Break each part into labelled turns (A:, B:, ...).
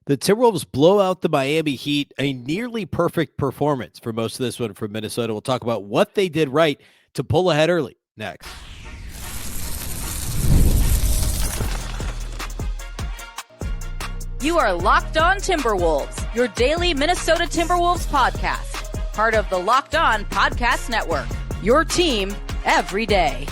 A: The Timberwolves blow out the Miami Heat, a nearly perfect performance for most of this one from Minnesota. We'll talk about what they did right to pull ahead early next.
B: You are Locked On Timberwolves, your daily Minnesota Timberwolves podcast, part of the Locked On Podcast Network, your team every day.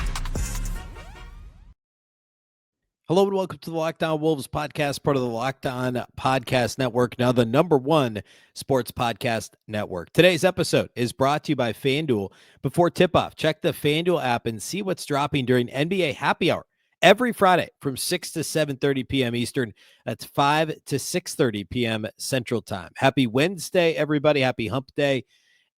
A: Hello and welcome to the Locked On Wolves podcast, part of the Locked On Podcast Network, now the #1 sports podcast network. Today's episode is brought to you by FanDuel. Before tip-off, check the FanDuel app and see what's dropping during NBA Happy Hour every Friday from 6 to 7:30 p.m. Eastern. That's 5 to 6:30 p.m. Central Time. Happy Wednesday, everybody. Happy Hump Day.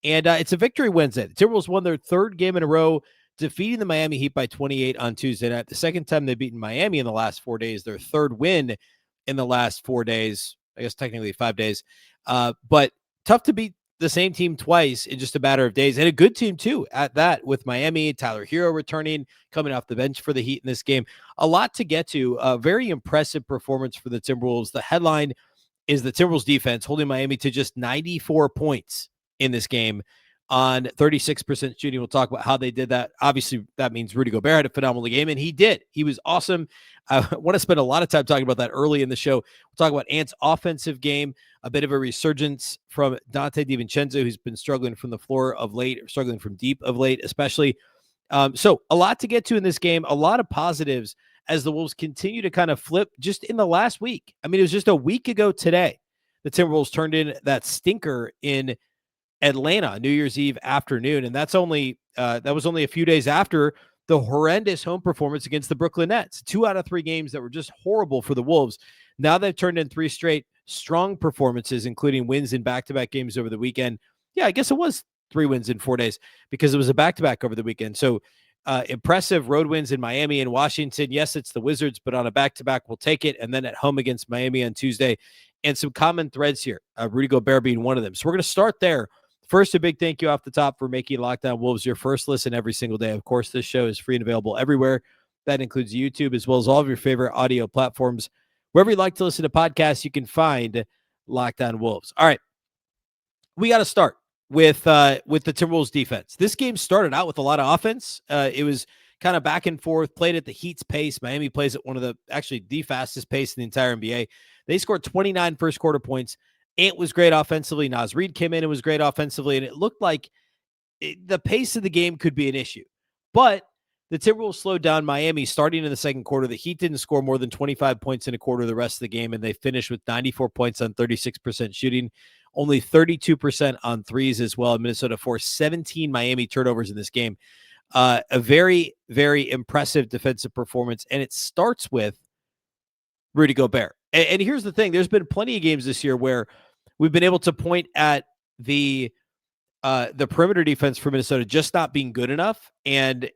A: And it's a victory Wednesday. The Timberwolves won their third game in a row, defeating the Miami Heat by 28 on Tuesday night. The second time they've beaten Miami in the last 4 days, their third win in the last 4 days, I guess technically 5 days. But tough to beat the same team twice in just a matter of days, and a good team too at that, with Miami, Tyler Hero returning, coming off the bench for the Heat in this game. A lot to get to. A very impressive performance for the Timberwolves. The headline is the Timberwolves defense holding Miami to just 94 points in this game on 36% shooting. We'll talk about how they did that. Obviously, that means Rudy Gobert had a phenomenal game, and he did. He was awesome. I want to spend a lot of time talking about that early in the show. We'll talk about Ant's offensive game, a bit of a resurgence from Dante DiVincenzo, who's been struggling from the floor of late, or struggling from deep of late, especially. So a lot to get to in this game, a lot of positives as the Wolves continue to kind of flip just in the last week. I mean, it was just a week ago today, the Timberwolves turned in that stinker in Atlanta New Year's Eve afternoon, and that was only a few days after the horrendous home performance against the Brooklyn Nets. 2 out of 3 games that were just horrible for the Wolves. Now they've turned in 3 straight strong performances, including wins in back-to-back games over the weekend. Yeah, I guess it was 3 wins in 4 days because it was a back-to-back over the weekend. So impressive road wins in Miami and Washington. Yes, it's the Wizards, but on a back-to-back, we'll take it. And then at home against Miami on Tuesday. And some common threads here, Rudy Gobert being one of them. So we're going to start there. First, a big thank you off the top for making Locked On Wolves your first listen every single day. Of course, this show is free and available everywhere. That includes YouTube, as well as all of your favorite audio platforms. Wherever you like to listen to podcasts, you can find Locked On Wolves. All right, we got to start with the Timberwolves defense. This game started out with a lot of offense. It was kind of back and forth, played at the Heat's pace. Miami plays at one of the fastest pace in the entire NBA. They scored 29 first quarter points. Ant was great offensively. Naz Reid came in and was great offensively, and it looked like the pace of the game could be an issue. But the Timberwolves slowed down Miami starting in the second quarter. The Heat didn't score more than 25 points in a quarter the rest of the game, and they finished with 94 points on 36% shooting, only 32% on threes as well. Minnesota forced 17 Miami turnovers in this game. A very, very impressive defensive performance, and it starts with Rudy Gobert. And here's the thing. There's been plenty of games this year where we've been able to point at the perimeter defense for Minnesota just not being good enough, and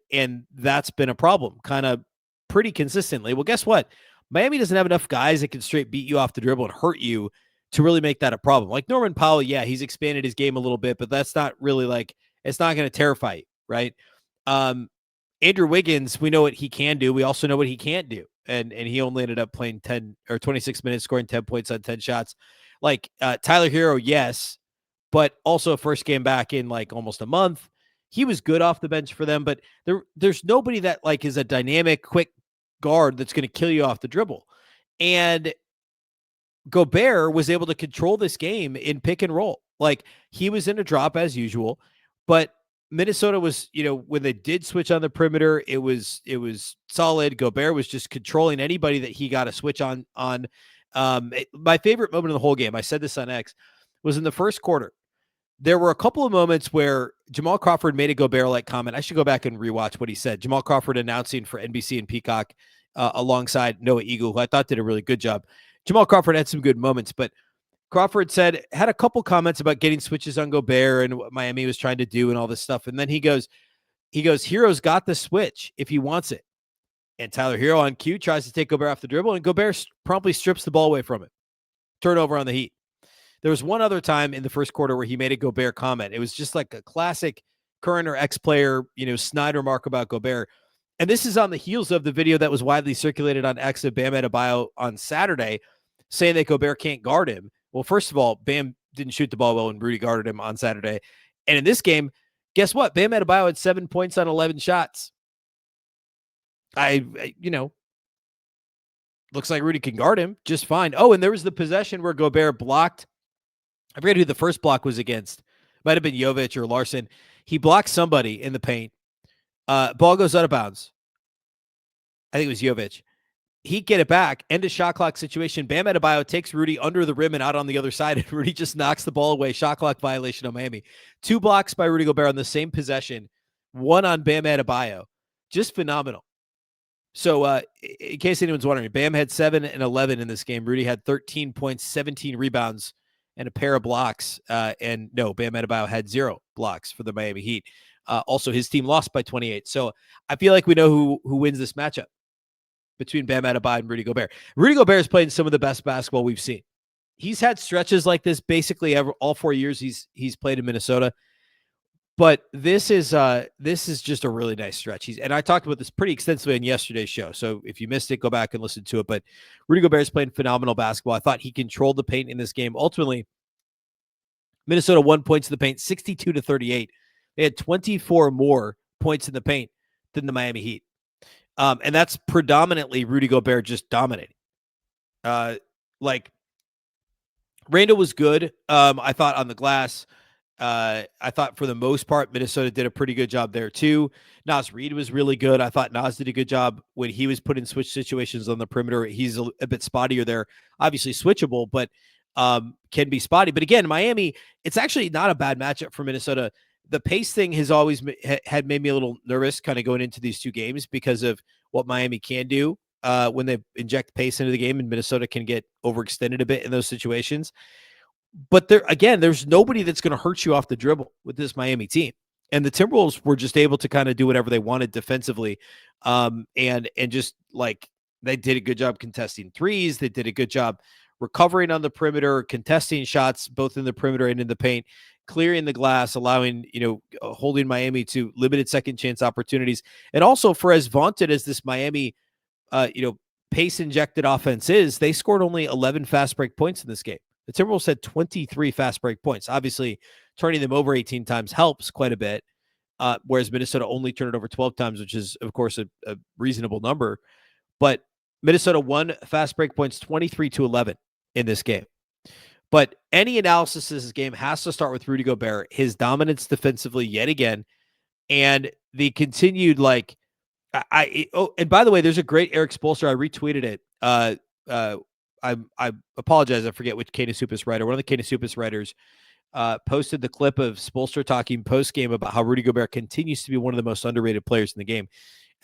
A: that's been a problem kind of pretty consistently. Well, guess what? Miami doesn't have enough guys that can straight beat you off the dribble and hurt you to really make that a problem. Like Norman Powell, yeah, he's expanded his game a little bit, but that's not really it's not going to terrify you, right? Andrew Wiggins, we know what he can do. We also know what he can't do. And he only ended up playing 10 or 26 minutes, scoring 10 points on 10 shots. Tyler Hero, yes, but also first game back in almost a month. He was good off the bench for them, but there's nobody that is a dynamic, quick guard that's going to kill you off the dribble. And Gobert was able to control this game in pick and roll. He was in a drop as usual, but Minnesota was, when they did switch on the perimeter, it was solid. Gobert was just controlling anybody that he got a switch on. My favorite moment of the whole game, I said this on X, was in the first quarter. There were a couple of moments where Jamal Crawford made a Gobert-like comment. I should go back and rewatch what he said. Jamal Crawford announcing for NBC and Peacock alongside Noah Eagle, who I thought did a really good job. Jamal Crawford had some good moments, but Crawford had a couple comments about getting switches on Gobert and what Miami was trying to do and all this stuff. And then he goes, Hero's got the switch if he wants it. And Tyler Hero on cue tries to take Gobert off the dribble, and Gobert promptly strips the ball away from it. Turnover on the Heat. There was one other time in the first quarter where he made a Gobert comment. It was just like a classic current or ex-player, snide remark about Gobert. And this is on the heels of the video that was widely circulated on X of Bam Adebayo on Saturday, saying that Gobert can't guard him. Well, first of all, Bam didn't shoot the ball well when Rudy guarded him on Saturday. And in this game, guess what? Bam Adebayo had 7 points on 11 shots. Looks like Rudy can guard him just fine. Oh, and there was the possession where Gobert blocked. I forget who the first block was against. Might have been Jovic or Larson. He blocked somebody in the paint. Ball goes out of bounds. I think it was Jovic. He get it back. End of shot clock situation. Bam Adebayo takes Rudy under the rim and out on the other side, and Rudy just knocks the ball away. Shot clock violation on Miami. 2 blocks by Rudy Gobert on the same possession. 1 on Bam Adebayo. Just phenomenal. So in case anyone's wondering, Bam had 7 and 11 in this game. Rudy had 13 points, 17 rebounds, and a pair of blocks. And no, Bam Adebayo had 0 blocks for the Miami Heat. Also, his team lost by 28. So I feel like we know who wins this matchup between Bam Adebayo and Rudy Gobert. Rudy Gobert is playing some of the best basketball we've seen. He's had stretches like this basically all 4 years he's played in Minnesota. But this is just a really nice stretch. And I talked about this pretty extensively on yesterday's show. So if you missed it, go back and listen to it. But Rudy Gobert is playing phenomenal basketball. I thought he controlled the paint in this game. Ultimately, Minnesota won points in the paint, 62-38. They had 24 more points in the paint than the Miami Heat. And that's predominantly Rudy Gobert just dominating. Randle was good. I thought on the glass. I thought for the most part, Minnesota did a pretty good job there too. Naz Reid was really good. I thought Naz did a good job when he was put in switch situations on the perimeter. He's a bit spottier there, obviously switchable, but can be spotty. But again, Miami, it's actually not a bad matchup for Minnesota. The pace thing has always had made me a little nervous kind of going into these 2 games because of what Miami can do when they inject pace into the game, and Minnesota can get overextended a bit in those situations. But there's nobody that's going to hurt you off the dribble with this Miami team. And the Timberwolves were just able to kind of do whatever they wanted defensively. And just like they did a good job contesting threes. They did a good job recovering on the perimeter, contesting shots, both in the perimeter and in the paint, clearing the glass, allowing, holding Miami to limited second chance opportunities. And also for as vaunted as this Miami, pace injected offense is, they scored only 11 fast break points in this game. The Timberwolves had 23 fast break points. Obviously, turning them over 18 times helps quite a bit, whereas Minnesota only turned it over 12 times, which is, of course, a reasonable number. But Minnesota won fast break points 23-11 in this game. But any analysis of this game has to start with Rudy Gobert, his dominance defensively yet again, and the continued, and by the way, there's a great Eric Spoelstra. I retweeted it. I apologize. I forget which Canisupis writer. One of the Canisupis writers posted the clip of Spoelstra talking post game about how Rudy Gobert continues to be one of the most underrated players in the game.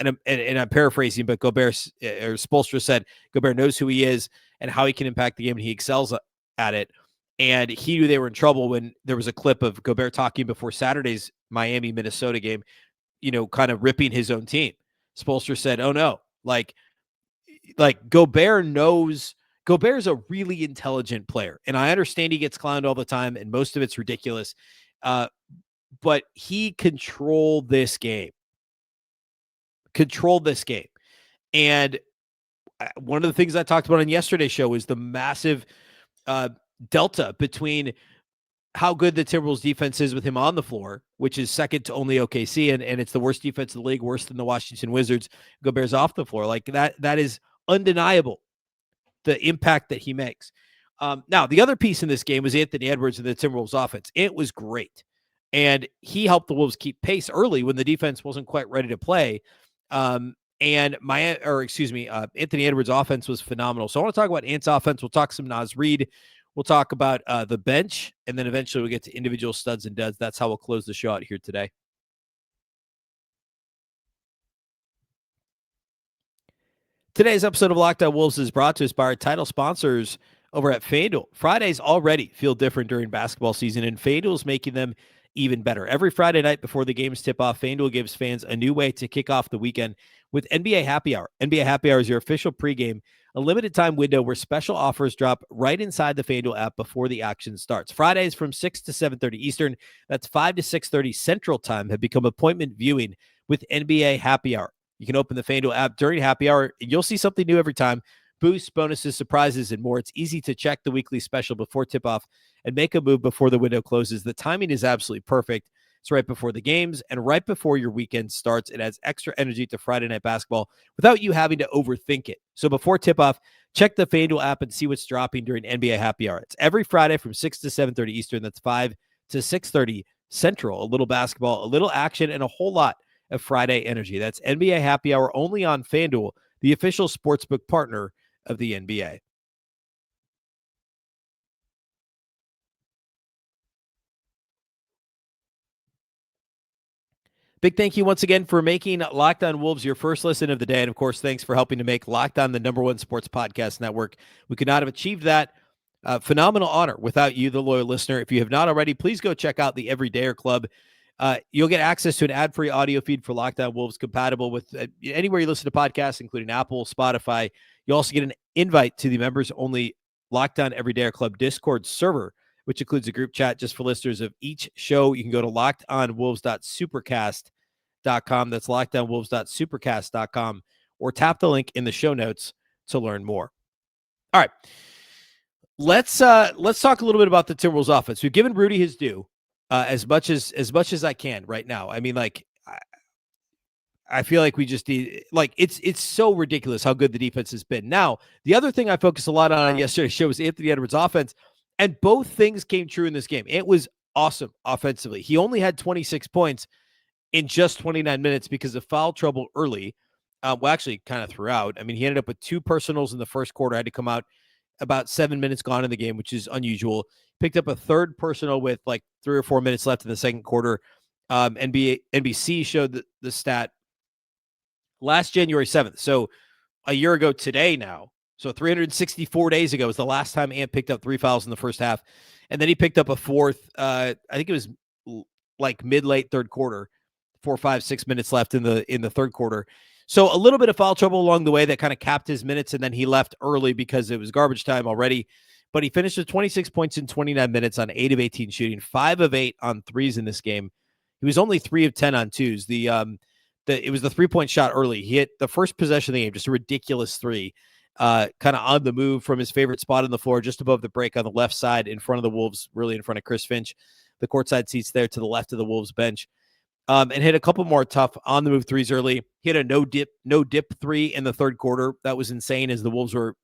A: And I'm paraphrasing, but Spoelstra said Gobert knows who he is and how he can impact the game, and he excels at it. And he knew they were in trouble when there was a clip of Gobert talking before Saturday's Miami-Minnesota game, kind of ripping his own team. Spoelstra said, "Oh no, like Gobert knows." Gobert's a really intelligent player, and I understand he gets clowned all the time, and most of it's ridiculous. But he controlled this game. And one of the things I talked about on yesterday's show is the massive delta between how good the Timberwolves defense is with him on the floor, which is second to only OKC, and it's the worst defense in the league, worse than the Washington Wizards. Gobert's off the floor. Like that is undeniable, the impact that he makes. Now, the other piece in this game was Anthony Edwards and the Timberwolves offense. It was great. And he helped the Wolves keep pace early when the defense wasn't quite ready to play. Anthony Edwards' offense was phenomenal. So I want to talk about Ant's offense. We'll talk some Naz Reid. We'll talk about the bench, and then eventually we'll get to individual studs and duds. That's how we'll close the show out here today. Today's episode of Locked On Wolves is brought to us by our title sponsors over at FanDuel. Fridays already feel different during basketball season, and FanDuel is making them even better. Every Friday night before the games tip off, FanDuel gives fans a new way to kick off the weekend with NBA Happy Hour. NBA Happy Hour is your official pregame, a limited time window where special offers drop right inside the FanDuel app before the action starts. Fridays from 6 to 7:30 Eastern, that's 5 to 6:30 Central Time, have become appointment viewing with NBA Happy Hour. You can open the FanDuel app during happy hour, and you'll see something new every time. boosts, bonuses, surprises, and more. It's easy to check the weekly special before tip-off and make a move before the window closes. The timing is absolutely perfect. It's right before the games and right before your weekend starts. It adds extra energy to Friday Night Basketball without you having to overthink it. So before tip-off, check the FanDuel app and see what's dropping during NBA Happy Hour. It's every Friday from 6 to 7:30 Eastern. That's 5 to 6:30 Central. A little basketball, a little action, and a whole lot of Friday energy. That's NBA Happy Hour only on FanDuel, the official sportsbook partner of the NBA. Big thank you once again for making Locked On Wolves your first listen of the day. And of course, thanks for helping to make Locked On the #1 sports podcast network. We could not have achieved that phenomenal honor without you, the loyal listener. If you have not already, please go check out the Everydayer Club. You'll get access to an ad-free audio feed for Locked On Wolves compatible with anywhere you listen to podcasts, including Apple, Spotify. You also get an invite to the members-only Locked On Everydayer Club Discord server, which includes a group chat just for listeners of each show. You can go to lockedonwolves.supercast.com. That's lockedonwolves.supercast.com, or tap the link in the show notes to learn more. All right. Let's talk a little bit about the Timberwolves offense. We've given Rudy his due as much as I can right now. I mean, like, I feel like we just need, like, it's so ridiculous how good the defense has been. Now, the other thing I focused a lot on yesterday's show was Anthony Edwards' offense, and both things came true in this game. It was awesome offensively. He only had 26 points in just 29 minutes because of foul trouble early. Well, actually, kind of throughout. I mean, he ended up with 2 personals in the first quarter. Had to come out about 7 minutes gone in the game, which is unusual. Picked up a third personal with like 3 or 4 minutes left in the second quarter. NBC showed the stat last January 7th. So a year ago today now. So 364 days ago was the last time Ant picked up 3 fouls in the first half. And then he picked up a fourth. I think it was like mid-late third quarter, 4, 5, 6 minutes left in the third quarter. So a little bit of foul trouble along the way that kind of capped his minutes, and then he left early because it was garbage time already. But he finished with 26 points in 29 minutes on 8 of 18 shooting, 5 of 8 on threes in this game. He was only 3 of 10 on twos. It was the 3-point shot early. He hit the first possession of the game, just a ridiculous 3, kind of on the move from his favorite spot on the floor, just above the break on the left side in front of the Wolves, really in front of Chris Finch, the courtside seats there to the left of the Wolves bench. And hit a couple more tough on the move threes early. He had a no dip 3 in the third quarter. That was insane as the Wolves were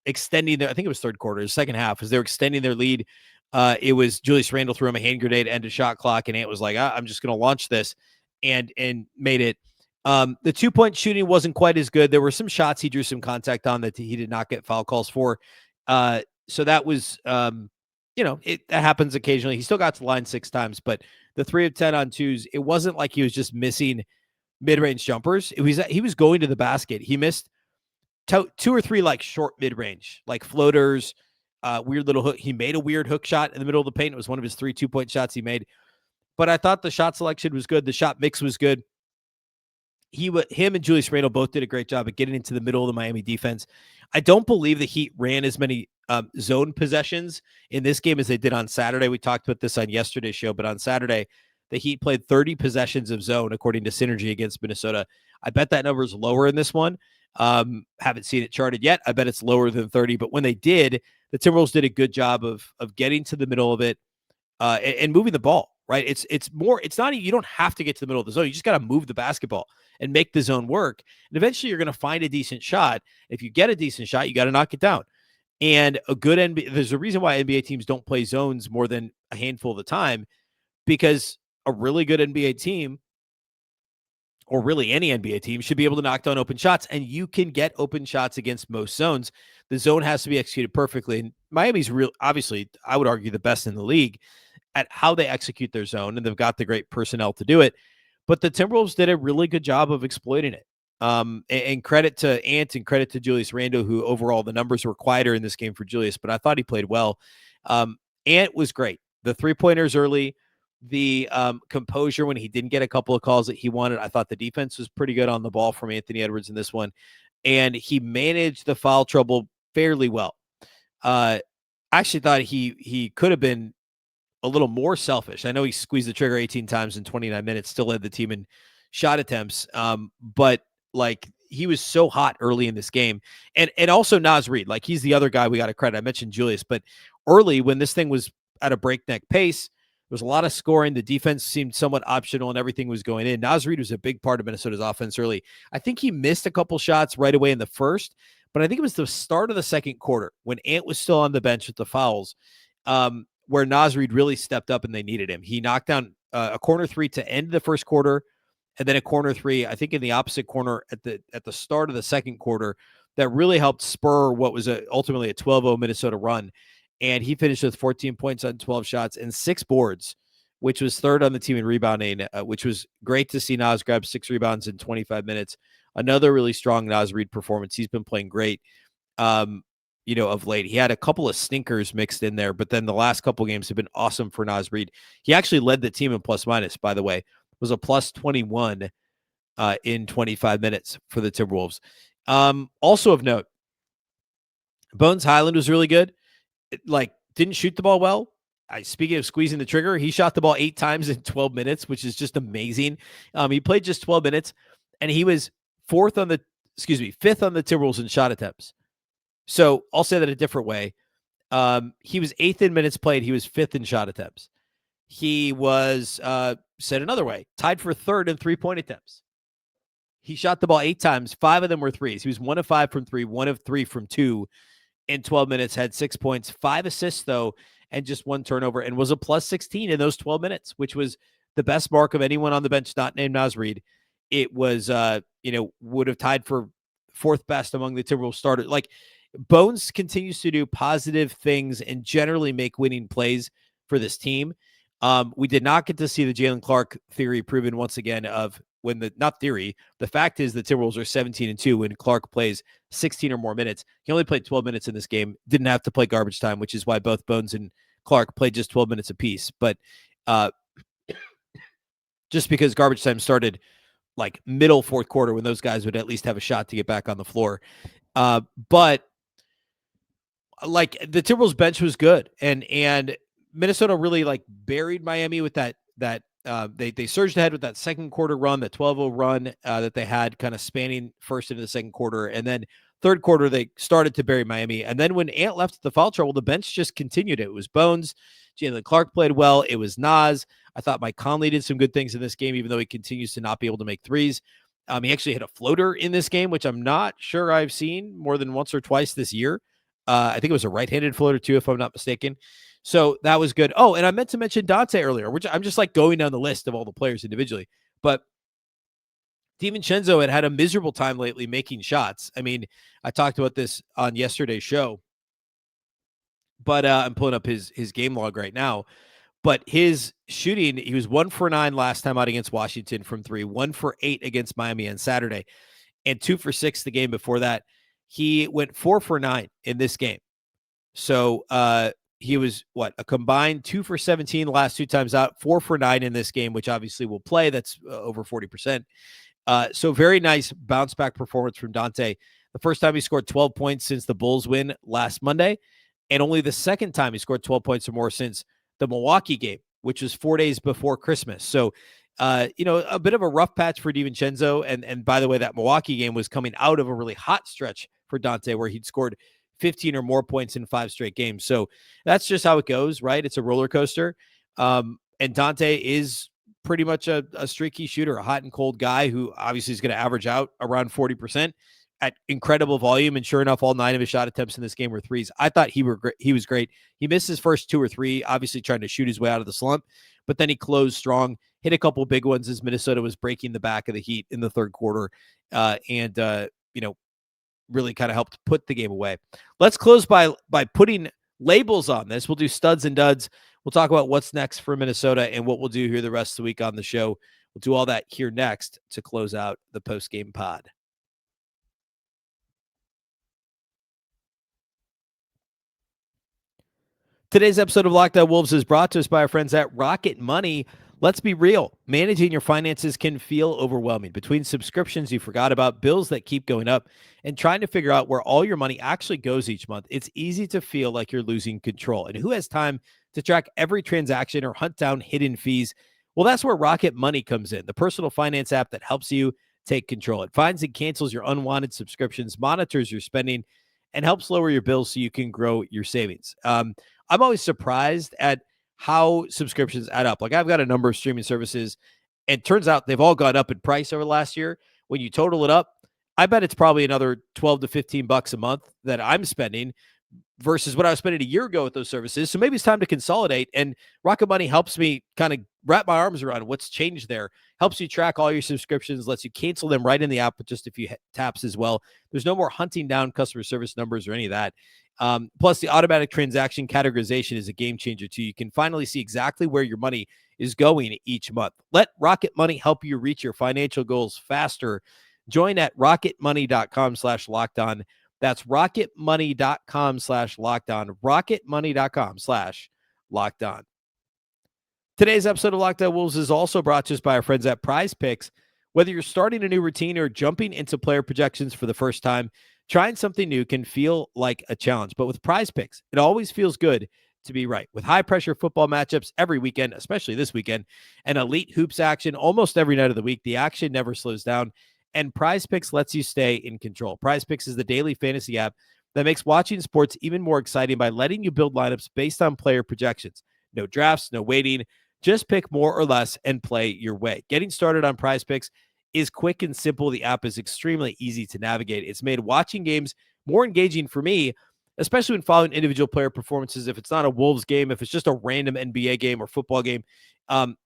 A: extending their, I think it was third quarter, second half, as they were extending their lead. It was Julius Randle threw him a hand grenade, end of shot clock, and Ant was like, I'm just going to launch this, and made it. The 2-point shooting wasn't quite as good. There were some shots he drew some contact on that he did not get foul calls for. So that was, that happens occasionally. He still got to the line 6 times, but the 3 of 10 on twos, it wasn't like he was just missing mid-range jumpers. He was going to the basket. He missed 2 or 3 like short mid-range, like floaters, weird little hook. He made a weird hook shot in the middle of the paint. It was one of his 3 2-point shots he made. But I thought the shot selection was good. The shot mix was good. Him and Julius Randle both did a great job at getting into the middle of the Miami defense. I don't believe the Heat ran as many zone possessions in this game as they did on Saturday. We talked about this on yesterday's show, but on Saturday, the Heat played 30 possessions of zone, according to Synergy, against Minnesota. I bet that number is lower in this one. Haven't seen it charted yet. I bet it's lower than 30, but when they did, the Timberwolves did a good job of getting to the middle of it and moving the ball, right? It's not, you don't have to get to the middle of the zone. You just got to move the basketball and make the zone work. And eventually you're going to find a decent shot. If you get a decent shot, you got to knock it down. And there's a reason why NBA teams don't play zones more than a handful of the time, because a really good NBA team, or really any NBA team, should be able to knock down open shots, and you can get open shots against most zones. The zone has to be executed perfectly. And Miami's obviously, I would argue, the best in the league at how they execute their zone, and they've got the great personnel to do it. But the Timberwolves did a really good job of exploiting it. And credit to Ant and credit to Julius Randle, who overall the numbers were quieter in this game for Julius, but I thought he played well. Ant was great. The 3-pointers early, the composure when he didn't get a couple of calls that he wanted. I thought the defense was pretty good on the ball from Anthony Edwards in this one, and he managed the foul trouble fairly well. I actually thought he could have been a little more selfish. I know he squeezed the trigger 18 times in 29 minutes, still led the team in shot attempts. But like, he was so hot early in this game. And also Naz Reid, like he's the other guy we got to credit. I mentioned Julius, but early when this thing was at a breakneck pace, there was a lot of scoring. The defense seemed somewhat optional and everything was going in. Naz Reid was a big part of Minnesota's offense early. I think he missed a couple shots right away in the first, but I think it was the start of the second quarter when Ant was still on the bench with the fouls, where Naz Reid really stepped up and they needed him. He knocked down a corner three to end the first quarter, and then a corner three, I think in the opposite corner at the start of the second quarter, that really helped spur what was ultimately a 12-0 Minnesota run. And he finished with 14 points on 12 shots and 6 boards, which was third on the team in rebounding, which was great to see Naz grab 6 rebounds in 25 minutes. Another really strong Naz Reid performance. He's been playing great, of late. He had a couple of stinkers mixed in there, but then the last couple games have been awesome for Naz Reid. He actually led the team in plus minus, by the way. It was a plus 21 in 25 minutes for the Timberwolves. Also of note, Bones Highland was really good. Didn't shoot the ball well. Speaking of squeezing the trigger, he shot the ball 8 times in 12 minutes, which is just amazing. He played just 12 minutes, and he was fifth on the Timberwolves in shot attempts. So I'll say that a different way. He was 8th in minutes played. He was 5th in shot attempts. He was, said another way, tied for 3rd in 3-point attempts. He shot the ball 8 times. 5 of them were threes. He was 1 of 5 from 3, 1 of 3 from 2 in 12 minutes, had 6 points, 5 assists, though, and just 1 turnover, and was a plus 16 in those 12 minutes, which was the best mark of anyone on the bench not named Naz Reid. It was, would have tied for 4th best among the Timberwolves starters. Like, Bones continues to do positive things and generally make winning plays for this team. We did not get to see the Jalen Clark theory proven once again of when the fact is the Timberwolves are 17-2 when Clark plays 16 or more minutes. He only played 12 minutes in this game, didn't have to play garbage time, which is why both Bones and Clark played just 12 minutes apiece. But just because garbage time started like middle 4th quarter when those guys would at least have a shot to get back on the floor. But like the Timberwolves bench was good, and Minnesota really like buried Miami with that they surged ahead with that second quarter run, the 12-0 run that they had kind of spanning first into the second quarter. And then third quarter, they started to bury Miami. And then when Ant left the foul trouble, the bench just continued. It was Bones. Jalen Clark played well. It was Naz. I thought Mike Conley did some good things in this game, even though he continues to not be able to make threes. He actually hit a floater in this game, which I'm not sure I've seen more than once or twice this year. I think it was a right-handed floater too, if I'm not mistaken. So that was good. Oh, and I meant to mention Dante earlier, which I'm just like going down the list of all the players individually. But DiVincenzo had a miserable time lately making shots. I mean, I talked about this on yesterday's show, but I'm pulling up his game log right now. But his shooting, he was 1 for 9 last time out against Washington from 3, 1 for 8 against Miami on Saturday, and 2 for 6 the game before that. He went 4 for 9 in this game. So he was a combined 2 for 17 the last 2 times out, 4 for 9 in this game, which obviously will play. That's over 40%. So very nice bounce back performance from Dante. The first time he scored 12 points since the Bulls win last Monday, and only the second time he scored 12 points or more since the Milwaukee game, which was 4 days before Christmas. So, a bit of a rough patch for DiVincenzo. And by the way, that Milwaukee game was coming out of a really hot stretch for Dante where he'd scored 15 or more points in 5 straight games. So that's just how it goes, right? It's a roller coaster. And Dante is pretty much a streaky shooter, a hot and cold guy who obviously is going to average out around 40% at incredible volume. And sure enough, all 9 of his shot attempts in this game were threes. I thought he was great. He missed his first 2 or 3, obviously trying to shoot his way out of the slump, but then he closed strong, hit a couple big ones as Minnesota was breaking the back of the Heat in the third quarter. Really kind of helped put the game away. Let's close by putting labels on this. We'll do studs and duds. We'll talk about what's next for Minnesota and what we'll do here the rest of the week on the show. We'll do all that here next to close out the post-game pod. Today's episode of Locked On Wolves is brought to us by our friends at Rocket Money. Let's be real. Managing your finances can feel overwhelming. Between subscriptions you forgot about, bills that keep going up, and trying to figure out where all your money actually goes each month, it's easy to feel like you're losing control. And who has time to track every transaction or hunt down hidden fees? Well, that's where Rocket Money comes in, the personal finance app that helps you take control. It finds and cancels your unwanted subscriptions, monitors your spending, and helps lower your bills so you can grow your savings. I'm always surprised at how subscriptions add up. Like I've got a number of streaming services, and it turns out they've all gone up in price over the last year. When you total it up, I bet it's probably another 12 to 15 bucks a month that I'm spending versus what I was spending a year ago with those services. So maybe it's time to consolidate, and Rocket Money helps me kind of wrap my arms around what's changed there. Helps you track all your subscriptions, lets you cancel them right in the app with just a few taps as well. There's no more hunting down customer service numbers or any of that. Plus, the automatic transaction categorization is a game changer too. You can finally see exactly where your money is going each month. Let Rocket Money help you reach your financial goals faster. Join at rocketmoney.com/lockedon. That's rocketmoney.com/lockedon. rocketmoney.com/lockedon. Today's episode of Locked On Wolves is also brought to us by our friends at Prize Picks. Whether you're starting a new routine or jumping into player projections for the first time, trying something new can feel like a challenge. But with Prize Picks, it always feels good to be right. With high-pressure football matchups every weekend, especially this weekend, and elite hoops action almost every night of the week, the action never slows down, and Prize Picks lets you stay in control. Prize Picks is the daily fantasy app that makes watching sports even more exciting by letting you build lineups based on player projections. No drafts, no waiting. Just pick more or less and play your way. Getting started on Prize Picks is quick and simple. The app is extremely easy to navigate. It's made watching games more engaging for me, especially when following individual player performances. If it's not a Wolves game, if it's just a random NBA game or football game,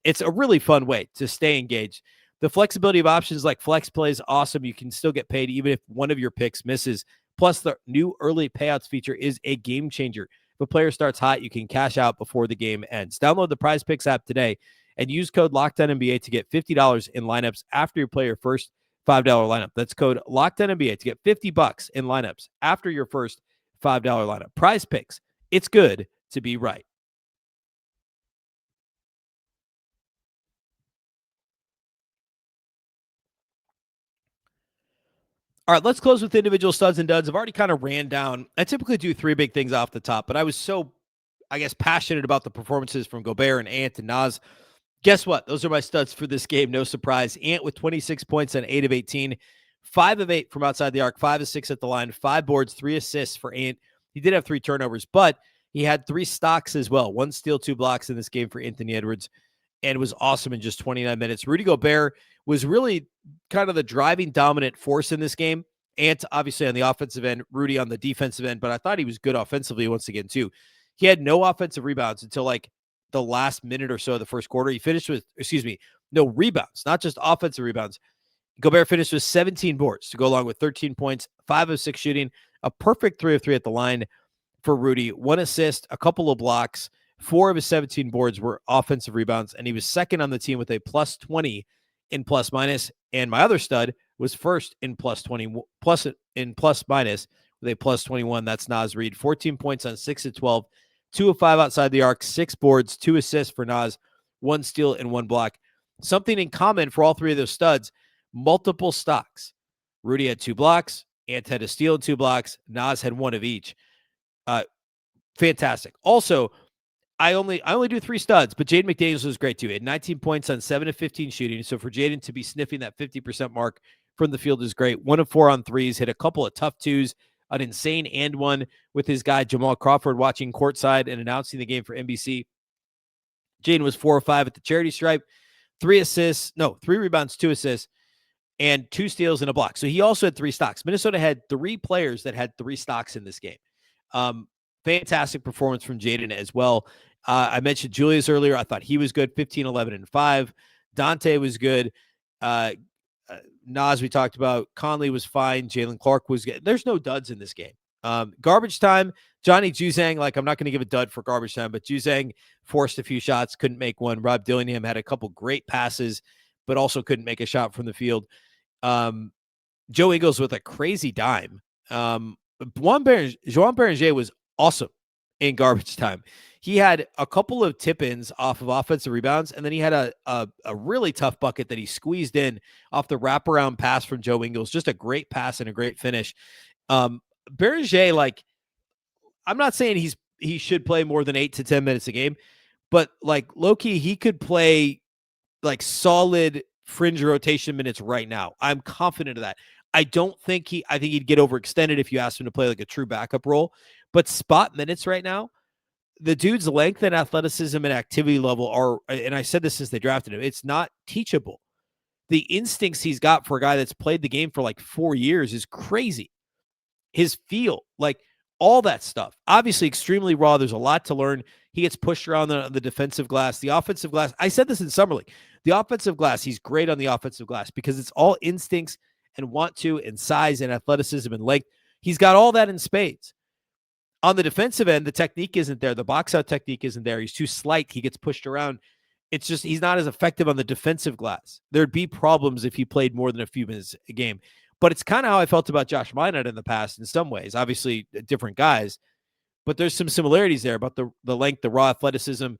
A: it's a really fun way to stay engaged. The flexibility of options like flex play is awesome. You can still get paid even if one of your picks misses. Plus, the new early payouts feature is a game changer. If a player starts hot, you can cash out before the game ends. Download the Prize Picks app today and use code LOCKEDONNBA to get $50 in lineups after you play your first $5 lineup. That's code LOCKEDONNBA to get $50 in lineups after your first $5 lineup. Prize Picks. It's good to be right. All right, let's close with individual studs and duds. I've already kind of ran down. I typically do three big things off the top, but I was so, passionate about the performances from Gobert and Ant and Naz. Guess what? Those are my studs for this game. No surprise. Ant with 26 points on 8 of 18, 5 of 8 from outside the arc, 5 of 6 at the line, 5 boards, 3 assists for Ant. He did have 3 turnovers, but he had 3 stocks as well. 1 steal, 2 blocks in this game for Anthony Edwards, and was awesome in just 29 minutes. Rudy Gobert was really kind of the driving dominant force in this game. Ant obviously on the offensive end, Rudy on the defensive end, but I thought he was good offensively once again too. He had no offensive rebounds until like the last minute or so of the first quarter. He finished with, no rebounds, not just offensive rebounds. Gobert finished with 17 boards to go along with 13 points, 5 of 6 shooting, a perfect 3 of 3 at the line for Rudy, 1 assist, a couple of blocks, 4 of his 17 boards were offensive rebounds, and he was second on the team with a plus 20 in plus minus. And my other stud was first in plus 20 plus in plus minus with a plus 21. That's Naz Reid, 14 points on 6 of 12, 2 of 5 outside the arc, 6 boards, 2 assists for Naz, 1 steal and 1 block. Something in common for all 3 of those studs, multiple stocks. Rudy had 2 blocks, Ant had a steal and 2 blocks, Naz had 1 of each. Fantastic. Also, I only do 3 studs, but Jaden McDaniels was great too. He had 19 points on 7 of 15 shooting. So for Jaden to be sniffing that 50% mark from the field is great. 1 of 4 on threes, hit a couple of tough twos, an insane and one with his guy Jamal Crawford watching courtside and announcing the game for NBC. Jaden was 4 of 5 at the charity stripe, 3 rebounds, 2 assists, and 2 steals and a block. So he also had 3 stocks. Minnesota had 3 players that had 3 stocks in this game. Fantastic performance from Jaden as well. I mentioned Julius earlier. I thought he was good, 15, 11, and 5. Dante was good. Naz, we talked about. Conley was fine. Jalen Clark was good. There's no duds in this game. Garbage time, Johnny Juzang, I'm not going to give a dud for garbage time, but Juzang forced a few shots, couldn't make one. Rob Dillingham had a couple great passes, but also couldn't make a shot from the field. Joe Ingles with a crazy dime. Joan Berenger was awesome in garbage time. He had a couple of tip-ins off of offensive rebounds, and then he had a really tough bucket that he squeezed in off the wraparound pass from Joe Ingles. Just a great pass and a great finish. Berenger, I'm not saying he should play more than 8 to 10 minutes a game, but low-key, he could play solid fringe rotation minutes right now. I'm confident of that. I think he'd get overextended if you asked him to play like a true backup role, but spot minutes right now, the dude's length and athleticism and activity level are, and I said this since they drafted him, it's not teachable. The instincts he's got for a guy that's played the game for like 4 years is crazy. His feel, like all that stuff, obviously extremely raw. There's a lot to learn. He gets pushed around the defensive glass, the offensive glass. I said this in summer league. The offensive glass, he's great on the offensive glass because it's all instincts and want to and size and athleticism and length. He's got all that in spades. On the defensive end, the technique isn't there. The box out technique isn't there. He's too slight. He gets pushed around. It's just he's not as effective on the defensive glass. There'd be problems if he played more than a few minutes a game. But it's kind of how I felt about Josh Minott in the past in some ways. Obviously, different guys, but there's some similarities there about the length, the raw athleticism,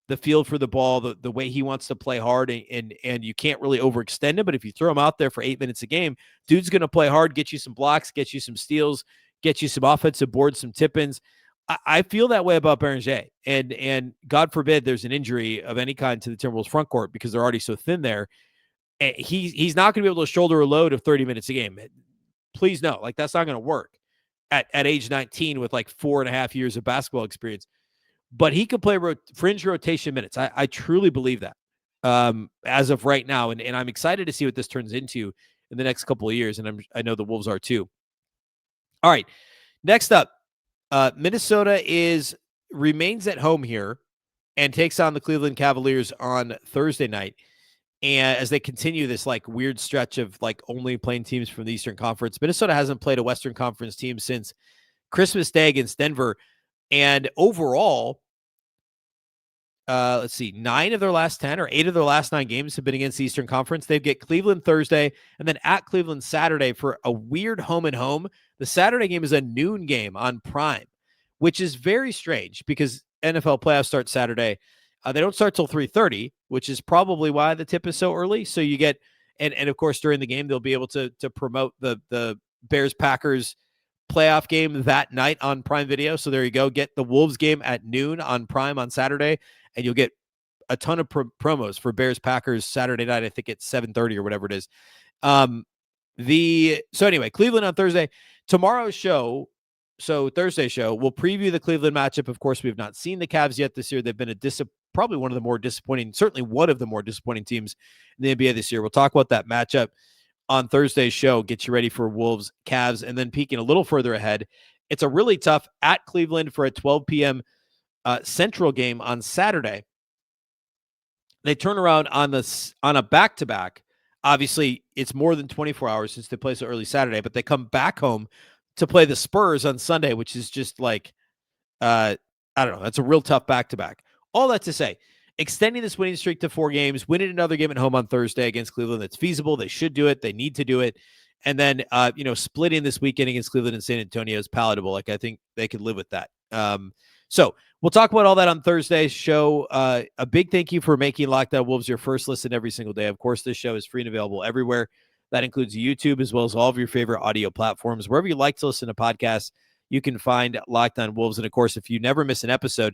A: the feel for the ball, the way he wants to play hard, and you can't really overextend him. But if you throw him out there for 8 minutes a game, dude's going to play hard, get you some blocks, get you some steals, get you some offensive boards, some tip-ins. I feel that way about Beringer, and God forbid there's an injury of any kind to the Timberwolves front court because they're already so thin there. He's not going to be able to shoulder a load of 30 minutes a game. Please no, like that's not going to work at age 19 with like 4.5 years of basketball experience. But he could play fringe rotation minutes. I truly believe that as of right now, and I'm excited to see what this turns into in the next couple of years, and I know the Wolves are too. All right, next up. Minnesota remains at home here and takes on the Cleveland Cavaliers on Thursday night. And as they continue this like weird stretch of like only playing teams from the Eastern Conference, Minnesota hasn't played a Western Conference team since Christmas Day against Denver. And overall, let's see, 9 of their last 10 or 8 of their last 9 games have been against the Eastern Conference. They get Cleveland Thursday and then at Cleveland Saturday for a weird home and home. The Saturday game is a noon game on Prime, which is very strange because NFL playoffs start Saturday. They don't start till 3:30, which is probably why the tip is so early. So you get, and of course during the game they'll be able to promote the Bears Packers playoff game that night on Prime Video. So there you go. Get the Wolves game at noon on Prime on Saturday, and you'll get a ton of promos for Bears Packers Saturday night. I think it's 7:30 or whatever it is. So anyway, Cleveland on Thursday. Tomorrow's show, so Thursday show, we'll preview the Cleveland matchup. Of course, we've not seen the Cavs yet this year. They've been probably one of the more disappointing, certainly one of the more disappointing teams in the NBA this year. We'll talk about that matchup on Thursday's show. Get you ready for Wolves, Cavs, and then peeking a little further ahead. It's a really tough at Cleveland for a 12 p.m. Central game on Saturday. They turn around on a back-to-back. Obviously, it's more than 24 hours since they play so early Saturday, but they come back home to play the Spurs on Sunday, which is just like, I don't know. That's a real tough back-to-back. All that to say, extending this winning streak to 4 games, winning another game at home on Thursday against Cleveland, that's feasible. They should do it. They need to do it. And then, splitting this weekend against Cleveland and San Antonio is palatable. Like, I think they could live with that. So we'll talk about all that on Thursday's show. A big thank you for making Locked On Wolves your first listen every single day. Of course, this show is free and available everywhere. That includes YouTube as well as all of your favorite audio platforms. Wherever you like to listen to podcasts, you can find Locked On Wolves. And of course, if you never miss an episode,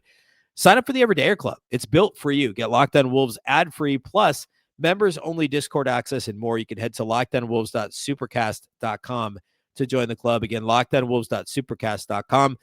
A: sign up for the Everydayer Club. It's built for you. Get Locked On Wolves ad-free, plus members-only Discord access and more. You can head to lockedonwolves.supercast.com to join the club. Again, lockedonwolves.supercast.com.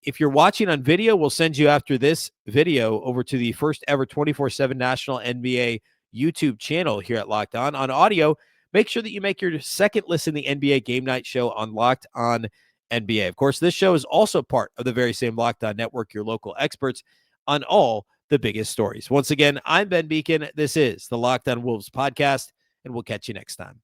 A: If you're watching on video, we'll send you after this video over to the first ever 24/7 National NBA YouTube channel here at Locked On. On audio, make sure that you make your second listen the NBA Game Night Show on Locked On NBA. Of course, this show is also part of the very same Locked On Network, your local experts on all the biggest stories. Once again, I'm Ben Beecken. This is the Locked On Wolves podcast, and we'll catch you next time.